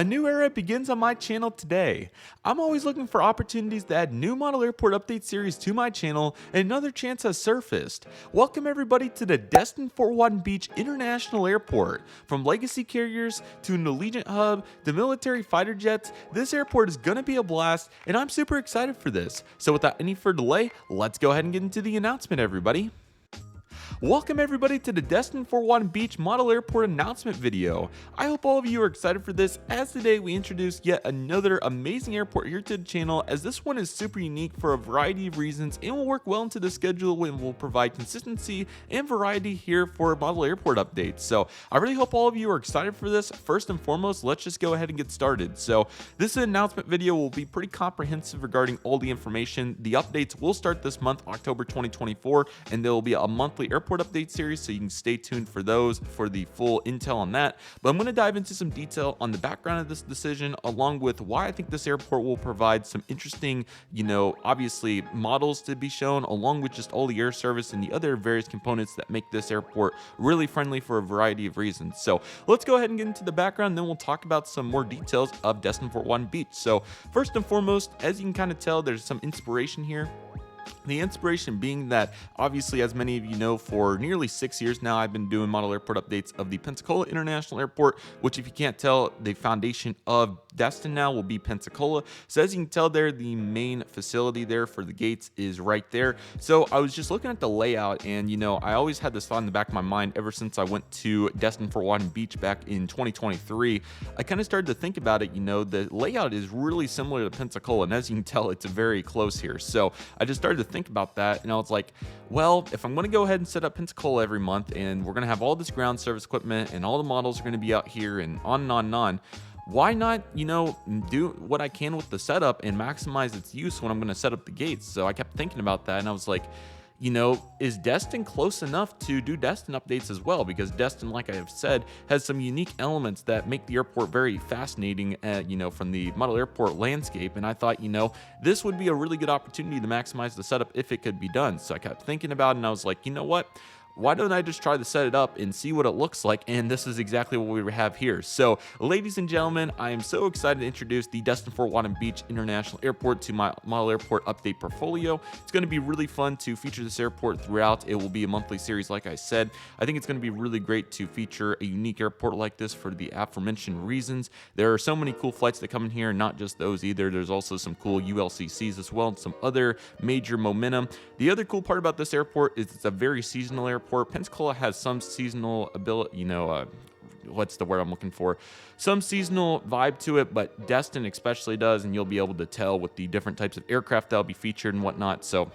A new era begins on my channel today. I'm always looking for opportunities to add new model airport update series to my channel, and another chance has surfaced. Welcome everybody to the Destin Fort Walton Beach International Airport. From legacy carriers to an Allegiant hub to military fighter jets, this airport is gonna be a blast, and I'm super excited for this. So without any further delay, let's go ahead and get into the announcement, everybody. Welcome everybody to the Destin Fort Walton Beach Model Airport announcement video. I hope all of you are excited for this, as today we introduce yet another amazing airport here to the channel, as this one is super unique for a variety of reasons and will work well into the schedule and will provide consistency and variety here for model airport updates. So I really hope all of you are excited for this. First and foremost, let's just go ahead and get started. So this announcement video will be pretty comprehensive regarding all the information. The updates will start this month, October 2024, and there will be a monthly airport update series, so you can stay tuned for those for the full intel on that. But I'm going to dive into some detail on the background of this decision, along with why I think this airport will provide some interesting, obviously models to be shown, along with just all the air service and the other various components that make this airport really friendly for a variety of reasons. So let's go ahead and get into the background, then we'll talk about some more details of Destin Fort Walton Beach. So first and foremost, as you can kind of tell, there's some inspiration here. The inspiration being that, obviously, as many of you know, for nearly 6 years now, I've been doing model airport updates of the Pensacola International Airport, which, if you can't tell, the foundation of Destin now will be Pensacola. So as you can tell there, the main facility there for the gates is right there. So I was just looking at the layout, and I always had this thought in the back of my mind ever since I went to Destin Fort Walton Beach back in 2023. I kind of started to think about it. The layout is really similar to Pensacola, and as you can tell, it's very close here. So I just started to think about that, and I was like, well, if I'm going to go ahead and set up Pensacola every month, and we're going to have all this ground service equipment, and all the models are going to be out here, and on and on and on, why not, do what I can with the setup and maximize its use when I'm going to set up the gates? So I kept thinking about that, and I was like, is Destin close enough to do Destin updates as well? Because Destin, like I have said, has some unique elements that make the airport very fascinating, from the model airport landscape. And I thought, this would be a really good opportunity to maximize the setup if it could be done. So I kept thinking about it, and I was like, you know what? Why don't I just try to set it up and see what it looks like? And this is exactly what we have here. So, ladies and gentlemen, I am so excited to introduce the Destin Fort Walton Beach International Airport to my model airport update portfolio. It's going to be really fun to feature this airport throughout. It will be a monthly series, like I said. I think it's going to be really great to feature a unique airport like this for the aforementioned reasons. There are so many cool flights that come in here, and not just those either. There's also some cool ULCCs as well, and some other major momentum. The other cool part about this airport is it's a very seasonal airport. Pensacola has some seasonal ability, what's the word I'm looking for? Some seasonal vibe to it, but Destin especially does, and you'll be able to tell with the different types of aircraft that'll be featured and whatnot. So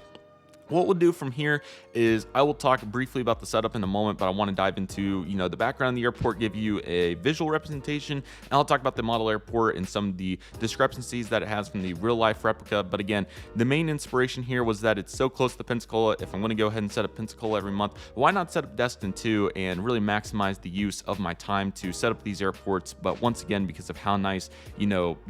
what we'll do from here is I will talk briefly about the setup in a moment, but I want to dive into, the background of the airport, give you a visual representation, and I'll talk about the model airport and some of the discrepancies that it has from the real life replica. But again, the main inspiration here was that it's so close to Pensacola. If I'm going to go ahead and set up Pensacola every month, why not set up Destin too and really maximize the use of my time to set up these airports? But once again, because of how nice,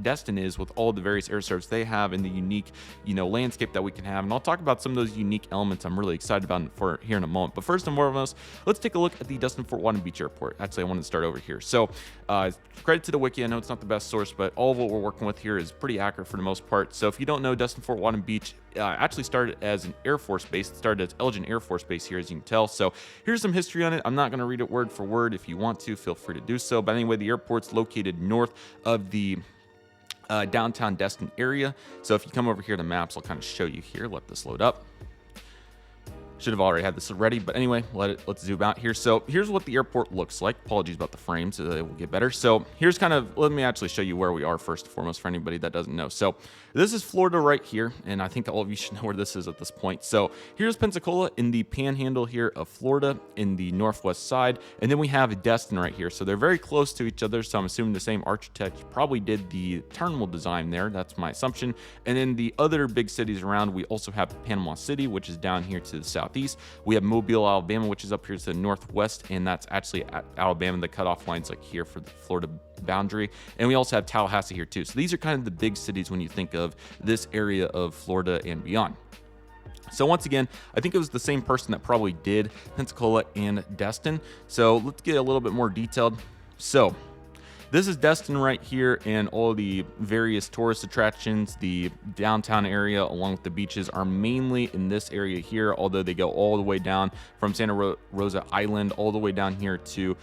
Destin is with all the various air service they have and the unique, landscape that we can have. And I'll talk about some of those unique elements I'm really excited about for here in a moment. But first and foremost, let's take a look at the Destin Fort Walton Beach Airport. Actually, I wanted to start over here. So credit to the wiki. I know it's not the best source, but all of what we're working with here is pretty accurate for the most part. So if you don't know, Destin Fort Walton Beach actually started as an Air Force base. It started as Elgin Air Force Base here, as you can tell. So here's some history on it. I'm not going to read it word for word. If you want to, feel free to do so. But anyway, the airport's located north of the downtown Destin area. So if you come over here to maps, I'll kind of show you here. Let this load up. Should have already had this ready, but anyway, let's zoom out here. So here's what the airport looks like. Apologies about the frame, so it will get better. So here's let me actually show you where we are first and foremost for anybody that doesn't know. So this is Florida right here, and I think all of you should know where this is at this point. So here's Pensacola in the panhandle here of Florida in the northwest side, and then we have Destin right here. So they're very close to each other, so I'm assuming the same architect probably did the terminal design there. That's my assumption. And then the other big cities around, we also have Panama City, which is down here to the southeast. We have Mobile, Alabama, which is up here to the northwest, and that's actually at Alabama. The cutoff line's like here for the Florida boundary. And we also have Tallahassee here too. So these are kind of the big cities when you think of this area of Florida and beyond. So once again, I think it was the same person that probably did Pensacola and Destin. So let's get a little bit more detailed. So this is Destin right here, and all the various tourist attractions, the downtown area along with the beaches are mainly in this area here, although they go all the way down from Santa Rosa Island all the way down here to,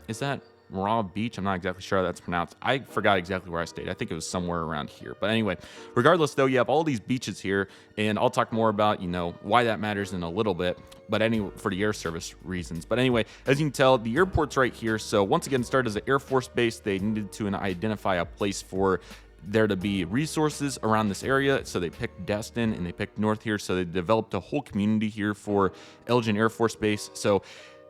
is that Raw Beach? I'm not exactly sure how that's pronounced. I forgot exactly where I stayed. I think it was somewhere around here. But anyway, regardless though, you have all these beaches here, and I'll talk more about, why that matters in a little bit, but anyway, for the air service reasons. But anyway, as you can tell, the airport's right here. So once again, started as an Air Force base. They needed to identify a place for there to be resources around this area, so they picked Destin and they picked North here. So they developed a whole community here for Elgin Air Force Base. So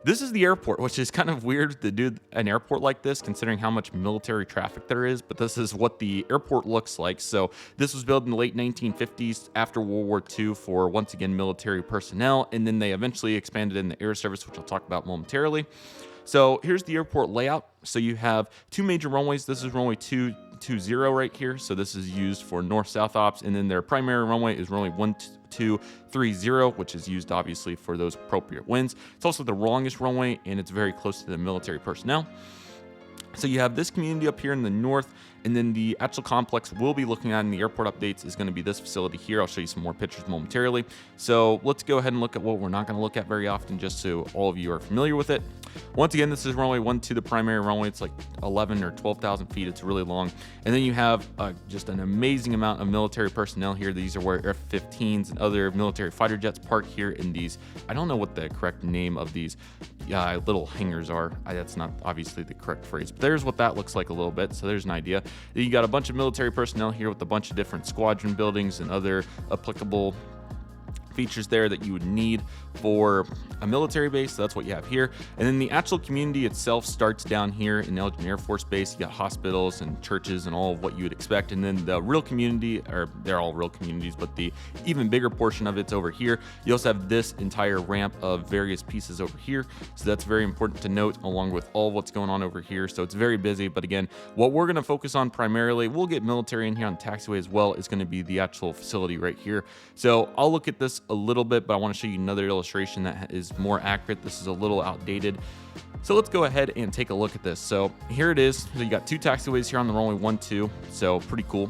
this is the airport, which is kind of weird to do an airport like this, considering how much military traffic there is, but this is what the airport looks like. So this was built in the late 1950s after World War II for, once again, military personnel, and then they eventually expanded in the air service, which I'll talk about momentarily. So here's the airport layout. So you have two major runways. This is runway 220 right here. So this is used for north-south ops, and then their primary runway is runway 1230, which is used obviously for those appropriate winds. It's also the longest runway, and it's very close to the military personnel. So you have this community up here in the north, and then the actual complex we'll be looking at in the airport updates is going to be this facility here. I'll show you some more pictures momentarily. So let's go ahead and look at what we're not going to look at very often, just so all of you are familiar with it. Once again, this is runway 12, the primary runway. It's like 11 or 12,000 feet. It's really long. And then you have just an amazing amount of military personnel here. These are where F-15s and other military fighter jets park here in these, I don't know what the correct name of these little hangars are. That's not obviously the correct phrase, but there's what that looks like a little bit. So there's an idea. Then you got a bunch of military personnel here with a bunch of different squadron buildings and other applicable features there that you would need for a military base. So that's what you have here. And then the actual community itself starts down here in Elgin Air Force Base. You got hospitals and churches and all of what you would expect. And then the real community, or they're all real communities, but the even bigger portion of it's over here. You also have this entire ramp of various pieces over here. So that's very important to note, along with all what's going on over here. So it's very busy. But again, what we're going to focus on primarily, we'll get military in here on the taxiway as well, is going to be the actual facility right here. So I'll look at this a little bit, but I want to show you another illustration that is more accurate. This is a little outdated. So let's go ahead and take a look at this. So here it is. So you got two taxiways here on the runway 12, so pretty cool.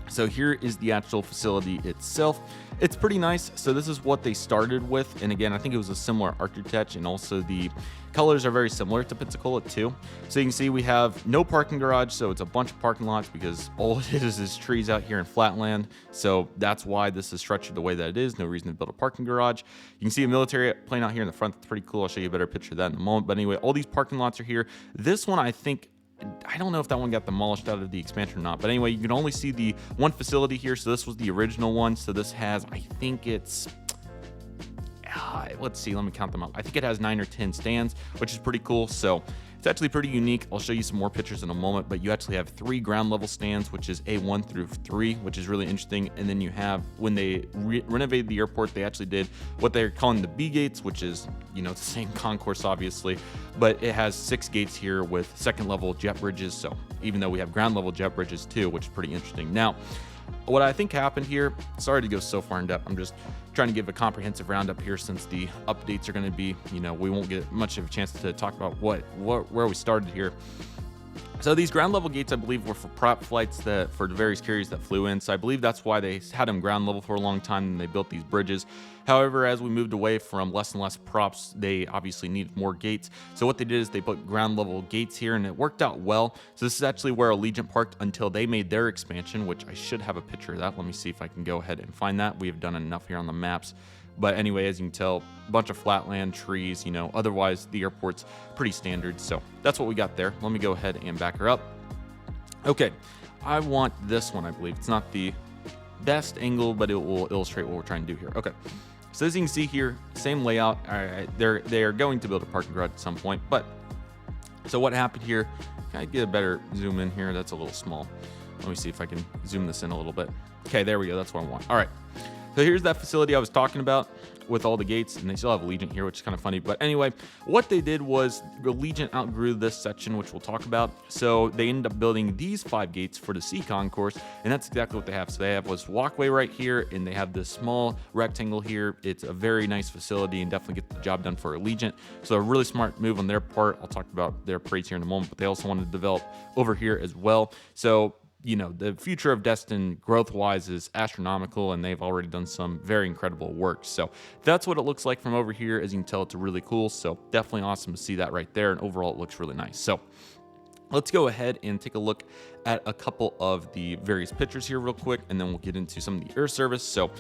So here is the actual facility itself. It's pretty nice. So this is what they started with. And again, I think it was a similar architecture, and also the colors are very similar to Pensacola too. So you can see we have no parking garage. So it's a bunch of parking lots because all it is trees out here in flatland. So that's why this is structured the way that it is. No reason to build a parking garage. You can see a military plane out here in the front. That's pretty cool. I'll show you a better picture of that in a moment. But anyway, all these parking lots are here. This one, I don't know if that one got demolished out of the expansion or not, but anyway, you can only see the one facility here. So this was the original one. So this has, I think it's, let's see, let me count them up. I think it has 9 or 10 stands, which is pretty cool. So it's actually pretty unique. I'll show you some more pictures in a moment, but you actually have 3 ground level stands, which is A1 through 3, which is really interesting. And then you have, when they renovated the airport, they actually did what they're calling the B gates, which is, the same concourse, obviously, but it has 6 gates here with second level jet bridges. So even though we have ground level jet bridges too, which is pretty interesting. Now, what I think happened here, sorry to go so far in depth, I'm just trying to give a comprehensive roundup here since the updates are going to be, we won't get much of a chance to talk about where we started here. So these ground level gates, I believe, were for prop flights for the various carriers that flew in. So I believe that's why they had them ground level for a long time and they built these bridges. However, as we moved away from less and less props, they obviously needed more gates. So what they did is they put ground level gates here, and it worked out well. So this is actually where Allegiant parked until they made their expansion, which I should have a picture of that. Let me see if I can go ahead and find that. We have done enough here on the maps. But anyway, as you can tell, a bunch of flatland, trees, otherwise the airport's pretty standard. So that's what we got there. Let me go ahead and back her up. Okay, I want this one, I believe. It's not the best angle, but it will illustrate what we're trying to do here. Okay, so as you can see here, same layout. All right, they're going to build a parking garage at some point. But so what happened here, can I get a better zoom in here? That's a little small. Let me see if I can zoom this in a little bit. Okay, there we go. That's what I want. All right. So here's that facility I was talking about with all the gates, and they still have Allegiant here, which is kind of funny. But anyway, what they did was Allegiant outgrew this section, which we'll talk about. So they ended up building these 5 gates for the C concourse, and that's exactly what they have. So they have this walkway right here, and they have this small rectangle here. It's a very nice facility and definitely get the job done for Allegiant. So a really smart move on their part. I'll talk about their parades here in a moment, but they also wanted to develop over here as well. So you know, the future of Destin growth-wise is astronomical, and they've already done some very incredible work. So that's what it looks like from over here. As you can tell, it's really cool. So definitely awesome to see that right there. And overall, it looks really nice. So let's go ahead and take a look at a couple of the various pictures here real quick, and then we'll get into some of the air service. So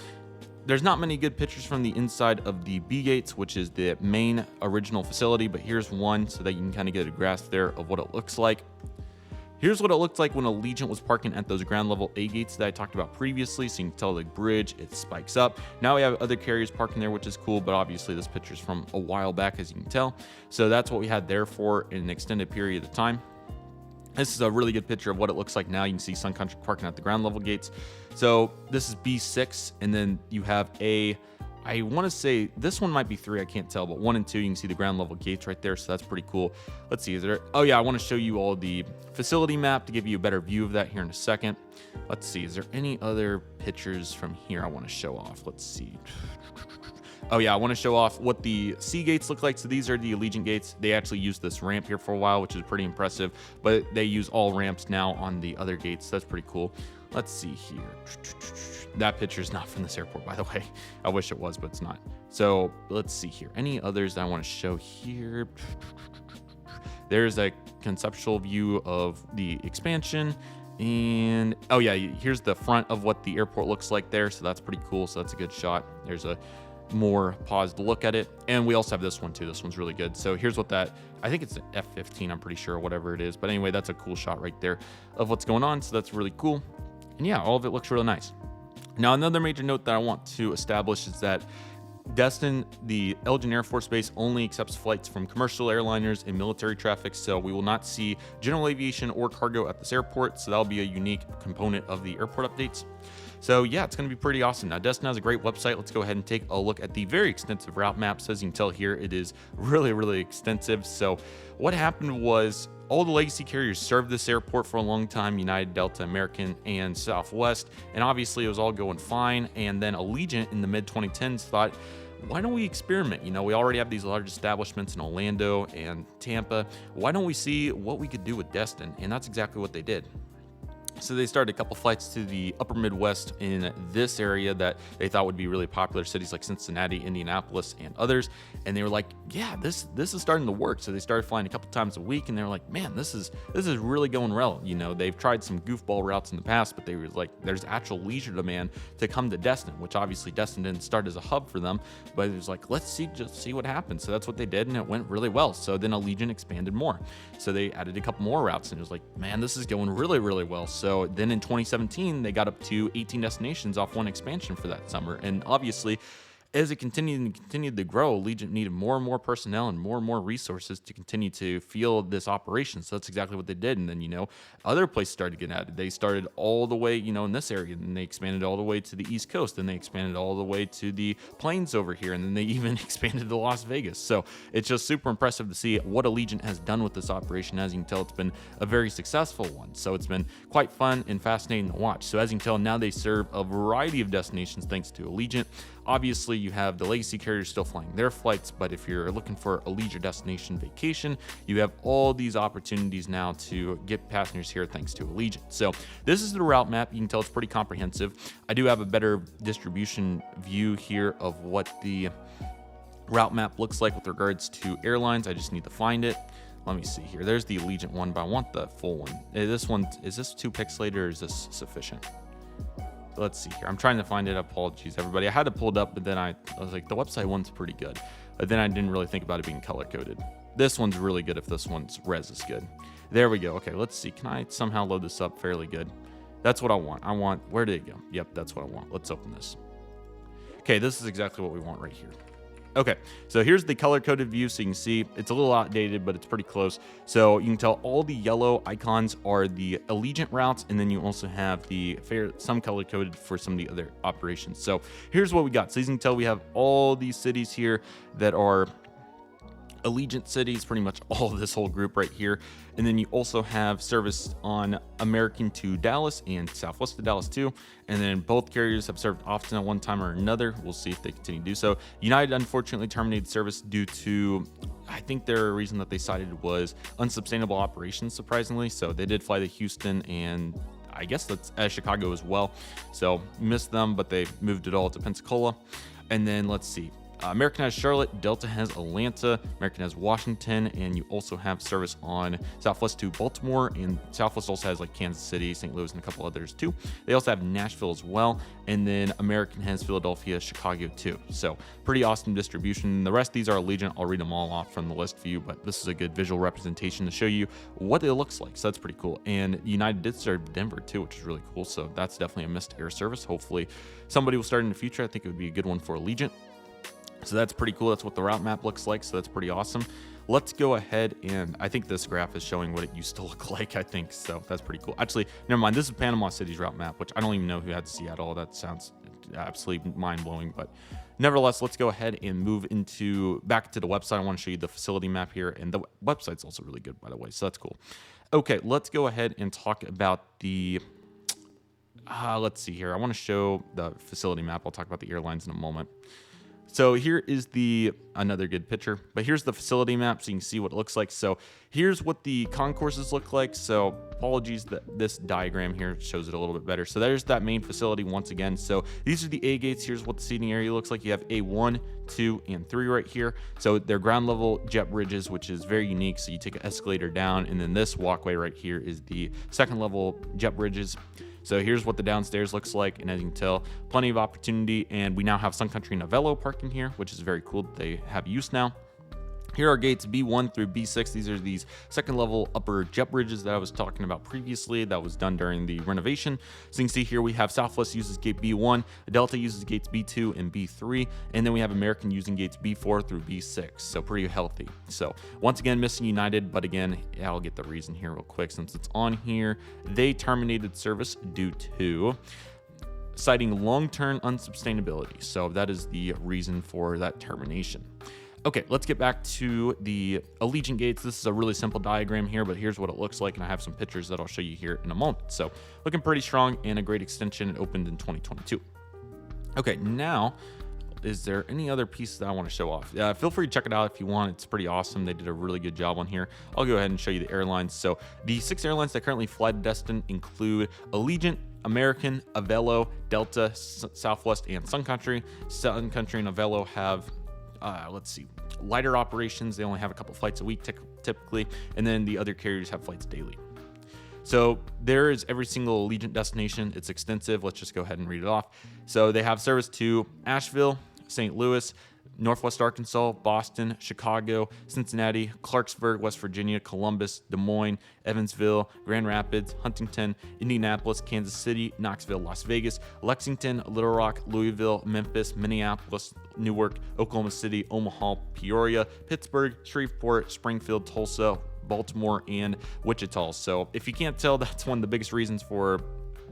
there's not many good pictures from the inside of the B gates, which is the main original facility, but here's one so that you can kind of get a grasp there of what it looks like. Here's what it looked like when Allegiant was parking at those ground level A gates that I talked about previously. So you can tell the bridge, it spikes up. Now we have other carriers parking there, which is cool, but obviously this picture's from a while back, as you can tell. So that's what we had there for an extended period of time. This is a really good picture of what it looks like now. You can see Sun Country parking at the ground level gates. So this is B6, and then you have I want to say this one might be 3, I can't tell, but 1 and 2, you can see the ground level gates right there, so that's pretty cool. Let's see, is there, oh yeah, I want to show you all the facility map to give you a better view of that here in a second. Let's see, is there any other pictures from here I want to show off? Let's see. Oh yeah, I want to show off what the C gates look like. So these are the Allegiant gates. They actually used this ramp here for a while, which is pretty impressive, but they use all ramps now on the other gates. So that's pretty cool. Let's see here. That picture is not from this airport, by the way. I wish it was, but it's not. So let's see here. Any others that I want to show here? There's a conceptual view of the expansion. And oh yeah, here's the front of what the airport looks like there. So that's pretty cool. So that's a good shot. There's a more paused look at it. And we also have this one too. This one's really good. So here's what that, I think it's an F-15, I'm pretty sure, or whatever it is. But anyway, that's a cool shot right there of what's going on. So that's really cool. And yeah, all of it looks really nice. Now, another major note that I want to establish is that Destin, the Elgin Air Force Base, only accepts flights from commercial airliners and military traffic, so we will not see general aviation or cargo at this airport, so that'll be a unique component of the airport updates. So yeah, it's going to be pretty awesome. Now, Destin has a great website. Let's go ahead and take a look at the very extensive route map. So as you can tell here, it is really, really extensive. So what happened was all the legacy carriers served this airport for a long time, United, Delta, American, and Southwest, and obviously it was all going fine. And then Allegiant in the mid-2010s thought, why don't we experiment? You know, we already have these large establishments in Orlando and Tampa. Why don't we see what we could do with Destin? And that's exactly what they did. So they started a couple flights to the upper Midwest in this area that they thought would be really popular, cities like Cincinnati, Indianapolis, and others. And they were like, yeah, this is starting to work. So they started flying a couple times a week, and they were like, man, this is really going well. You know, they've tried some goofball routes in the past, but they were like, there's actual leisure demand to come to Destin, which obviously Destin didn't start as a hub for them, but it was like, let's just see what happens. So that's what they did, and it went really well. So then Allegiant expanded more. So they added a couple more routes, and it was like, man, this is going really, really well. So then in 2017, they got up to 18 destinations off one expansion for that summer. And obviously, as it continued to grow, Allegiant needed more and more personnel and more resources to continue to field this operation. So that's exactly what they did. And then, you know, other places started getting added. They started all the way, you know, in this area, and they expanded all the way to the East Coast, and they expanded all the way to the plains over here, and then they even expanded to Las Vegas. So it's just super impressive to see what Allegiant has done with this operation. As you can tell, it's been a very successful one. So it's been quite fun and fascinating to watch. So as you can tell, now they serve a variety of destinations thanks to Allegiant. Obviously, you have the legacy carriers still flying their flights, but if you're looking for a leisure destination vacation, you have all these opportunities now to get passengers here thanks to Allegiant. So this is the route map. You can tell it's pretty comprehensive. I do have a better distribution view here of what the route map looks like with regards to airlines. I just need to find it. Let me see here. There's the Allegiant one, but I want the full one. This one, is this 2 pixelated or is this sufficient? Let's see here. I'm trying to find it. Apologies, everybody. I had to pull it up, but then I was like, the website one's pretty good. But then I didn't really think about it being color-coded. This one's really good if this one's res is good. There we go. Okay, let's see. Can I somehow load this up fairly good? That's what I want. Where did it go? Yep, that's what I want. Let's open this. Okay, this is exactly what we want right here. Okay, so here's the color-coded view, so you can see it's a little outdated, but it's pretty close. So you can tell all the yellow icons are the Allegiant routes, and then you also have some color-coded for some of the other operations. So here's what we got. So you can tell we have all these cities here that are Allegiant cities, pretty much all of this whole group right here. And then you also have service on American to Dallas and Southwest to Dallas too. And then both carriers have served often at one time or another. We'll see if they continue to do so. United unfortunately terminated service due to, I think their reason that they cited was unsustainable operations, surprisingly. So they did fly to Houston and I guess that's Chicago as well. So missed them, but they moved it all to Pensacola. And then let's see. American has Charlotte, Delta has Atlanta, American has Washington, and you also have service on Southwest to Baltimore, and Southwest also has like Kansas City, St. Louis, and a couple others too. They also have Nashville as well, and then American has Philadelphia, Chicago too. So pretty awesome distribution. The rest of these are Allegiant. I'll read them all off from the list view, but this is a good visual representation to show you what it looks like. So that's pretty cool. And United did serve Denver too, which is really cool. So that's definitely a missed air service. Hopefully somebody will start in the future. I think it would be a good one for Allegiant. So that's pretty cool. That's what the route map looks like. So that's pretty awesome. Let's go ahead, and I think this graph is showing what it used to look like, I think. So that's pretty cool. Actually, never mind. This is Panama City's route map, which I don't even know who had Seattle. That sounds absolutely mind-blowing. But nevertheless, let's go ahead and move back to the website. I want to show you the facility map here. And the website's also really good, by the way. So that's cool. Okay, let's go ahead and talk about the... let's see here. I want to show the facility map. I'll talk about the airlines in a moment. So here is another good picture, but here's the facility map so you can see what it looks like. So here's what the concourses look like. So apologies that this diagram here shows it a little bit better. So there's that main facility once again. So these are the A gates. Here's what the seating area looks like. You have A1, 2, and 3 right here. So they're ground level jet bridges, which is very unique. So you take an escalator down, and then this walkway right here is the second level jet bridges. So here's what the downstairs looks like, and as you can tell, plenty of opportunity, and we now have Sun Country Novello parking here, which is very cool that they have use now. Here are gates B1 through B6. These are these second level upper jet bridges that I was talking about previously that was done during the renovation. So you can see here we have Southwest uses gate B1, Delta uses gates B2 and B3, and then we have American using gates B4 through B6. So pretty healthy. So once again, missing United, but again, I'll get the reason here real quick since it's on here. They terminated service due to citing long-term unsustainability. So that is the reason for that termination. Okay, let's get back to the Allegiant gates. This is a really simple diagram here, but here's what it looks like, and I have some pictures that I'll show you here in a moment. So looking pretty strong and a great extension. It opened in 2022. Okay, now, is there any other piece that I want to show off? Feel free to check it out if you want. It's pretty awesome. They did a really good job on here. I'll go ahead and show you the airlines. So the 6 airlines that currently fly to Destin include Allegiant, American, Avelo, Delta, Southwest, and Sun Country. Sun Country and Avelo have let's see, lighter operations. They only have a couple flights a week typically, and then the other carriers have flights daily. So there is every single Allegiant destination. It's extensive. Let's just go ahead and read it off. So they have service to Asheville, St. Louis, Northwest Arkansas, Boston, Chicago, Cincinnati, Clarksburg, West Virginia, Columbus, Des Moines, Evansville, Grand Rapids, Huntington, Indianapolis, Kansas City, Knoxville, Las Vegas, Lexington, Little Rock, Louisville, Memphis, Minneapolis, Newark, Oklahoma City, Omaha, Peoria, Pittsburgh, Shreveport, Springfield, Tulsa, Baltimore, and Wichita. So if you can't tell, that's one of the biggest reasons for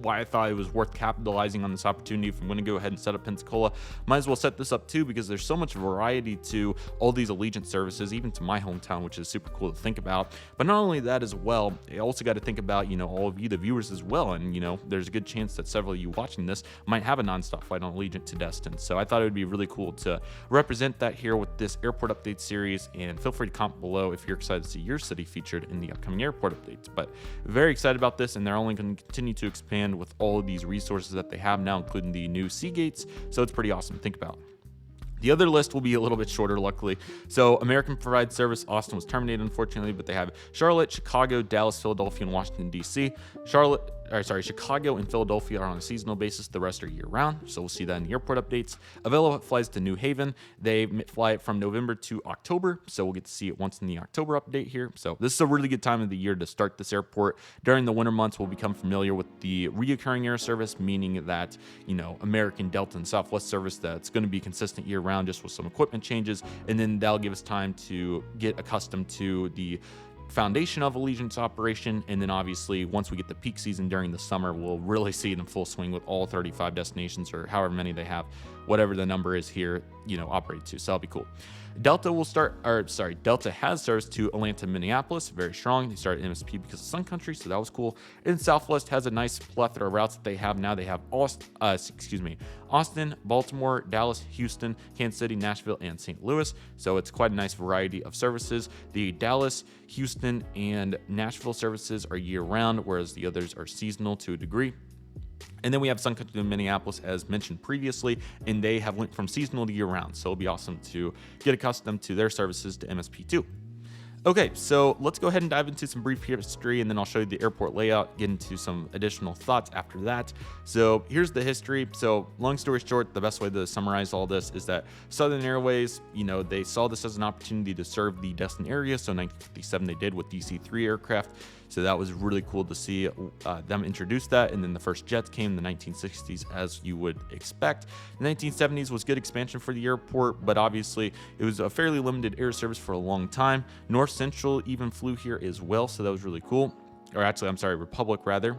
why I thought it was worth capitalizing on this opportunity. If I'm going to go ahead and set up Pensacola, might as well set this up too, because there's so much variety to all these Allegiant services, even to my hometown, which is super cool to think about. But not only that as well, you also got to think about, all of you, the viewers as well. And, there's a good chance that several of you watching this might have a nonstop flight on Allegiant to Destin. So I thought it would be really cool to represent that here with this airport update series. And feel free to comment below if you're excited to see your city featured in the upcoming airport updates. But very excited about this, and they're only going to continue to expand with all of these resources that they have now, including the new sea gates. So it's pretty awesome to think about. The other list will be a little bit shorter, luckily. So American provides service. Austin was terminated, unfortunately, but they have Charlotte, Chicago, Dallas, Philadelphia, and Washington, D.C. Charlotte Chicago and Philadelphia are on a seasonal basis. The rest are year round. So we'll see that in the airport updates. Avelo flies to New Haven. They fly it from November to October. So we'll get to see it once in the October update here. So this is a really good time of the year to start this airport. During the winter months, we'll become familiar with the reoccurring air service, meaning that, American, Delta, and Southwest service that's going to be consistent year round, just with some equipment changes. And then that'll give us time to get accustomed to the foundation of Allegiant's operation, and then obviously once we get the peak season during the summer, we'll really see it in full swing with all 35 destinations, or however many they have, whatever the number is here, operate to. So that'll be cool. Delta has service to Atlanta, Minneapolis, very strong. They started MSP because of Sun Country, so that was cool. And Southwest has a nice plethora of routes that they have now. They have Austin, Baltimore, Dallas, Houston, Kansas City, Nashville, and St. Louis. So it's quite a nice variety of services. The Dallas, Houston, and Nashville services are year-round, whereas the others are seasonal to a degree. And then we have Sun Country in Minneapolis, as mentioned previously, and they have went from seasonal to year-round. So it'll be awesome to get accustomed to their services to MSP2. Okay, so let's go ahead and dive into some brief history, and then I'll show you the airport layout, get into some additional thoughts after that. So here's the history. So long story short, the best way to summarize all this is that Southern Airways, they saw this as an opportunity to serve the Destin area. So in 1957, they did with DC-3 aircraft. So that was really cool to see them introduce that. And then the first jets came in the 1960s, as you would expect. The 1970s was good expansion for the airport, but obviously it was a fairly limited air service for a long time. North Central even flew here as well, so that was really cool. Or actually, Republic rather.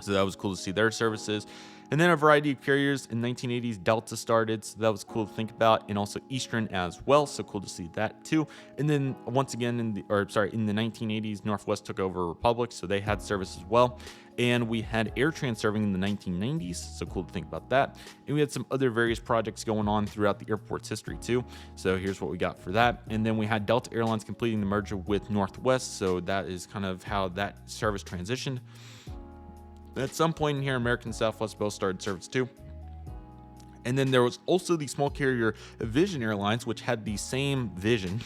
So that was cool to see their services. And then a variety of carriers in 1980s, Delta started, so that was cool to think about, and also Eastern as well, so cool to see that too. And then once again, in the 1980s, Northwest took over Republic, so they had service as well. And we had AirTran serving in the 1990s, so cool to think about that. And we had some other various projects going on throughout the airport's history too. So here's what we got for that. And then we had Delta Airlines completing the merger with Northwest, so that is kind of how that service transitioned. At some point in here, American and Southwest both started service too. And then there was also the small carrier Aviation Airlines, which had the same vision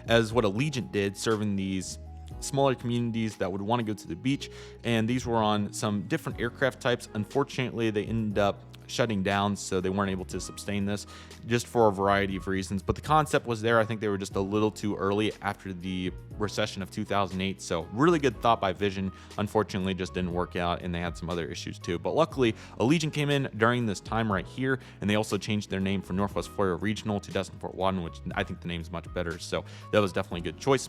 as what Allegiant did, serving these smaller communities that would want to go to the beach. And these were on some different aircraft types. Unfortunately, they ended up shutting down, so they weren't able to sustain this, just for a variety of reasons. But the concept was there. I think they were just a little too early after the recession of 2008. So really good thought by Vision. Unfortunately, just didn't work out, and they had some other issues too. But luckily, Allegiant came in during this time right here, and they also changed their name from Northwest Florida Regional to Destin Fort Lauderdale, which I think the name is much better. So that was definitely a good choice.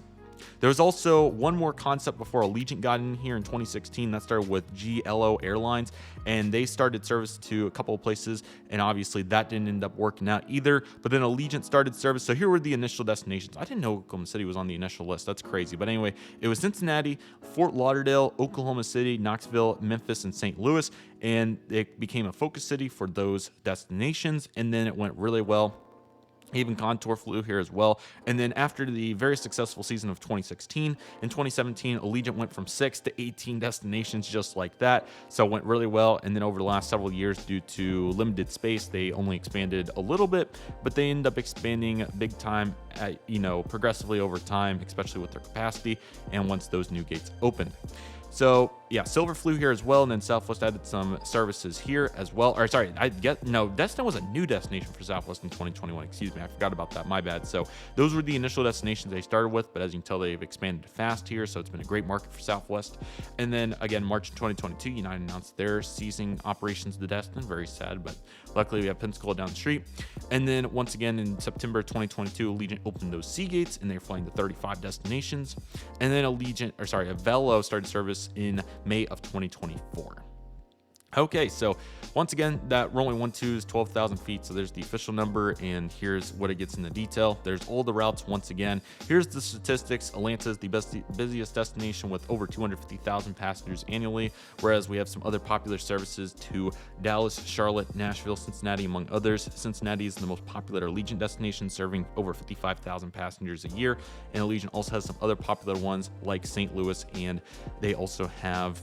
There was also one more concept before Allegiant got in here in 2016. That started with GLO Airlines, and they started service to a couple of places, and obviously that didn't end up working out either. But then Allegiant started service. So here were the initial destinations. I didn't know Oklahoma City was on the initial list. That's crazy. But anyway, it was Cincinnati, Fort Lauderdale, Oklahoma City, Knoxville, Memphis, and St. Louis, and it became a focus city for those destinations, and then it went really well. Even Contour flew here as well. And then after the very successful season of 2016, in 2017, Allegiant went from 6 to 18 destinations just like that. So it went really well. And then over the last several years, due to limited space, they only expanded a little bit, but they ended up expanding big time, progressively over time, especially with their capacity and once those new gates opened. So yeah, Silver flew here as well, and then Southwest added some services here as well. Destin was a new destination for Southwest in 2021. Excuse me, I forgot about that. My bad. So those were the initial destinations they started with, but as you can tell, they've expanded fast here, so it's been a great market for Southwest. And then again, March 2022, United announced they're ceasing operations to Destin. Very sad, but luckily we have Pensacola down the street. And then once again in September 2022, Allegiant opened those sea gates, and they're flying to 35 destinations. And then Avelo started service in May of 2024. Okay, so once again, that rolling 1-2 is 12,000 feet. So there's the official number, and here's what it gets into detail. There's all the routes once again. Here's the statistics. Atlanta is the busiest destination with over 250,000 passengers annually, whereas we have some other popular services to Dallas, Charlotte, Nashville, Cincinnati, among others. Cincinnati is the most popular Allegiant destination, serving over 55,000 passengers a year, and Allegiant also has some other popular ones like St. Louis, and they also have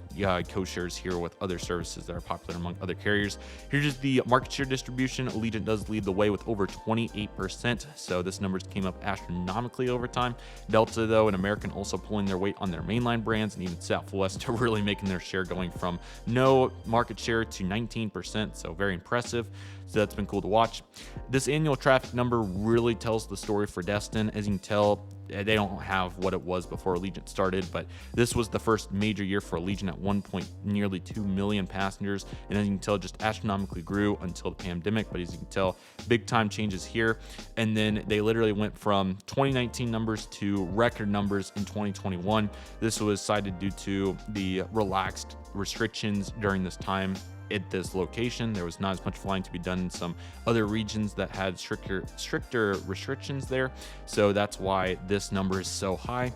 code shares here with other services that are popular among other carriers. Here's just the market share distribution. Allegiant does lead the way with over 28%, so this numbers came up astronomically over time. Delta, though, and American also pulling their weight on their mainline brands, and even Southwest are really making their share, going from no market share to 19%, so very impressive. So that's been cool to watch. This annual traffic number really tells the story for Destin. As you can tell, they don't have what it was before Allegiant started, but this was the first major year for Allegiant at 1 point nearly 2 million passengers, and as you can tell, just astronomically grew until the pandemic. But as you can tell, big time changes here, and then they literally went from 2019 numbers to record numbers in 2021. This was cited due to the relaxed restrictions during this time at this location. There was not as much flying to be done in some other regions that had stricter restrictions there, so that's why this number is so high.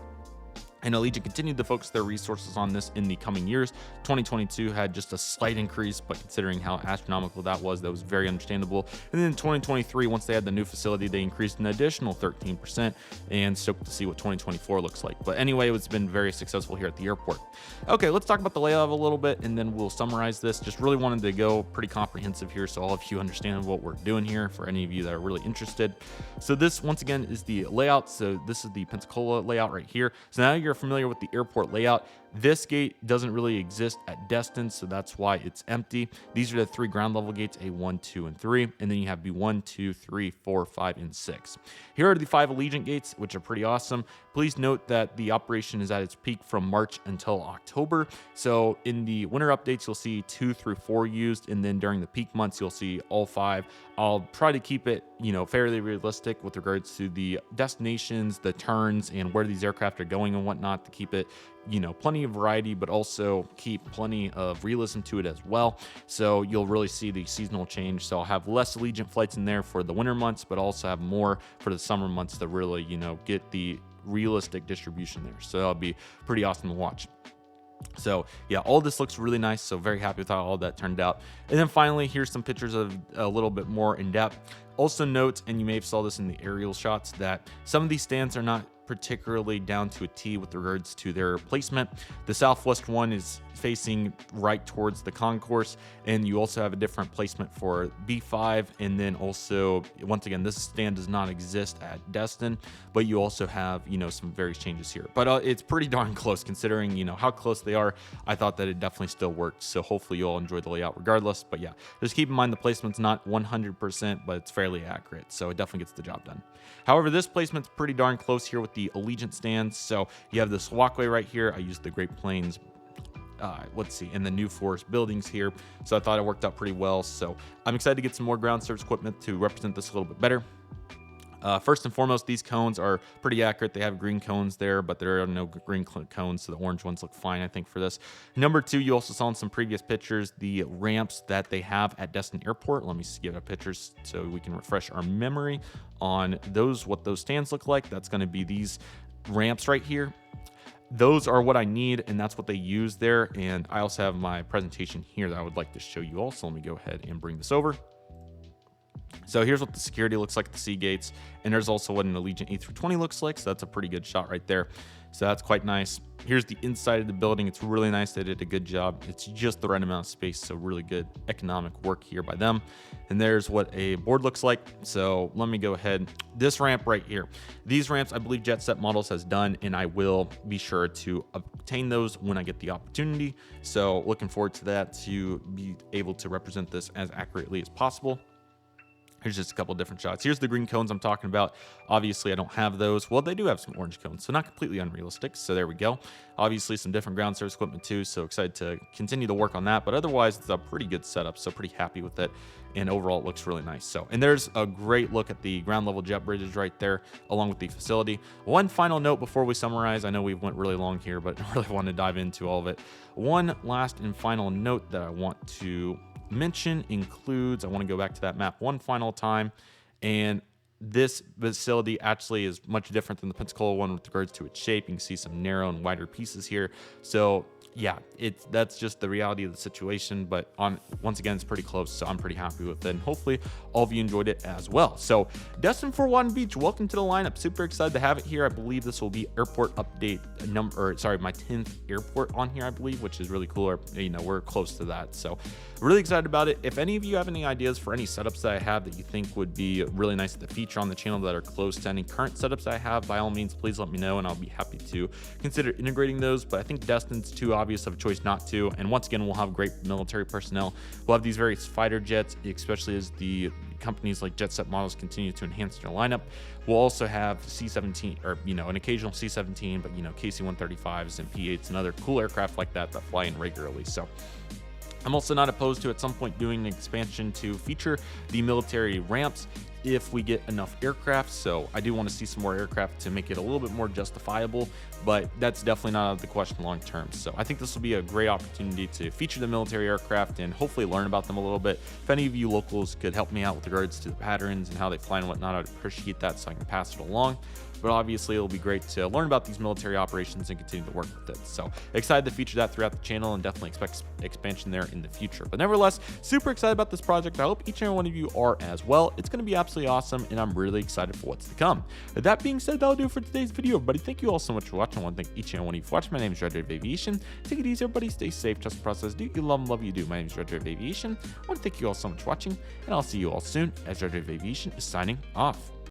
And Allegiant continued to focus their resources on this in the coming years. 2022 had just a slight increase, but considering how astronomical that was very understandable. And then in 2023, once they had the new facility, they increased an additional 13%, and stoked to see what 2024 looks like. But anyway, it's been very successful here at the airport. Okay, let's talk about the layout a little bit, and then we'll summarize this. Just really wanted to go pretty comprehensive here, so all of you understand what we're doing here, for any of you that are really interested. So this, once again, is the layout. So this is the Pensacola layout right here. So now you're familiar with the airport layout. This gate doesn't really exist at Destin, so that's why it's empty. These are the 3 ground level gates, A1, 2, and 3, and then you have B1, 2, 3, 4, 5, and 6. Here are the 5 Allegiant gates, which are pretty awesome. Please note that the operation is at its peak from March until October. So in the winter updates, you'll see 2 through 4 used, and then during the peak months, you'll see all 5. I'll try to keep it, fairly realistic with regards to the destinations, the turns, and where these aircraft are going and whatnot, to keep it, plenty of variety, but also keep plenty of realism to it as well. So you'll really see the seasonal change. So I'll have less Allegiant flights in there for the winter months, but also have more for the summer months to really, get the realistic distribution there. So that'll be pretty awesome to watch. So yeah, all this looks really nice, so very happy with how all that turned out. And then finally, here's some pictures of a little bit more in depth. Also note, and you may have saw this in the aerial shots, that some of these stands are not particularly down to a T with regards to their placement. The Southwest one is facing right towards the concourse, and you also have a different placement for B5. And then also, once again, this stand does not exist at Destin, but you also have, some various changes here. But it's pretty darn close considering, how close they are. I thought that it definitely still worked. So hopefully you all enjoy the layout regardless. But yeah, just keep in mind the placement's not 100%, but it's fairly accurate. So it definitely gets the job done. However, this placement's pretty darn close here with the Allegiant stands. So you have this walkway right here. I used the Great Plains in the New Forest buildings here. So I thought it worked out pretty well. So I'm excited to get some more ground service equipment to represent this a little bit better. First and foremost, these cones are pretty accurate. They have green cones there, but there are no green cones, so the orange ones look fine, I think, for this. Number 2, you also saw in some previous pictures the ramps that they have at Destin Airport. Let me give a pictures so we can refresh our memory on those, what those stands look like. That's going to be these ramps right here. Those are what I need, and that's what they use there. And I also have my presentation here that I would like to show you also. Let me go ahead and bring this over. So here's what the security looks like at the C gates, and there's also what an Allegiant A320 looks like, so that's a pretty good shot right there. So that's quite nice. Here's the inside of the building. It's really nice. They did a good job. It's just the right amount of space, so really good economic work here by them. And there's what a board looks like. So let me go ahead. This ramp right here. These ramps, I believe JetSet Models has done, and I will be sure to obtain those when I get the opportunity. So looking forward to that, to be able to represent this as accurately as possible. Here's just a couple different shots. Here's the green cones I'm talking about. Obviously, I don't have those. Well, they do have some orange cones, so not completely unrealistic. So there we go. Obviously, some different ground service equipment too, so excited to continue to work on that. But otherwise, it's a pretty good setup, so pretty happy with it. And overall, it looks really nice. So, and there's a great look at the ground level jet bridges right there, along with the facility. One final note before we summarize. I know we went really long here, but I really want to dive into all of it. One last and final note that I want to mention includes, I want to go back to that map one final time, and this facility actually is much different than the Pensacola one with regards to its shape. You can see some narrow and wider pieces here. So yeah, that's just the reality of the situation. But once again, it's pretty close, so I'm pretty happy with it. And hopefully, all of you enjoyed it as well. So, Destin for One Beach, welcome to the lineup. Super excited to have it here. I believe this will be airport update my 10th airport on here, I believe, which is really cool. Or, we're close to that, so really excited about it. If any of you have any ideas for any setups that I have that you think would be really nice to feature on the channel that are close to any current setups I have, by all means, please let me know, and I'll be happy to consider integrating those. But I think Destin's too obvious of a choice not to. And once again, we'll have great military personnel. We'll have these various fighter jets, especially as the companies like Jet Set Models continue to enhance their lineup. We'll also have C-17, or an occasional C-17, but KC-135s and P-8s and other cool aircraft like that fly in regularly. So I'm also not opposed to at some point doing an expansion to feature the military ramps if we get enough aircraft. So I do want to see some more aircraft to make it a little bit more justifiable, but that's definitely not out of the question long term. So I think this will be a great opportunity to feature the military aircraft and hopefully learn about them a little bit. If any of you locals could help me out with regards to the patterns and how they fly and whatnot, I'd appreciate that so I can pass it along. But obviously, it'll be great to learn about these military operations and continue to work with it. So excited to feature that throughout the channel, and definitely expect expansion there in the future. But nevertheless, super excited about this project. I hope each and every one of you are as well. It's going to be absolutely awesome, and I'm really excited for what's to come. With that being said, that'll do it for today's video, everybody. Thank you all so much for watching. I want to thank each and every one of you for watching. My name is Redriveraviation. Take it easy, everybody. Stay safe. Trust the process. Do you love and love you do. My name is Redriveraviation. I want to thank you all so much for watching, and I'll see you all soon as Redriveraviation is signing off.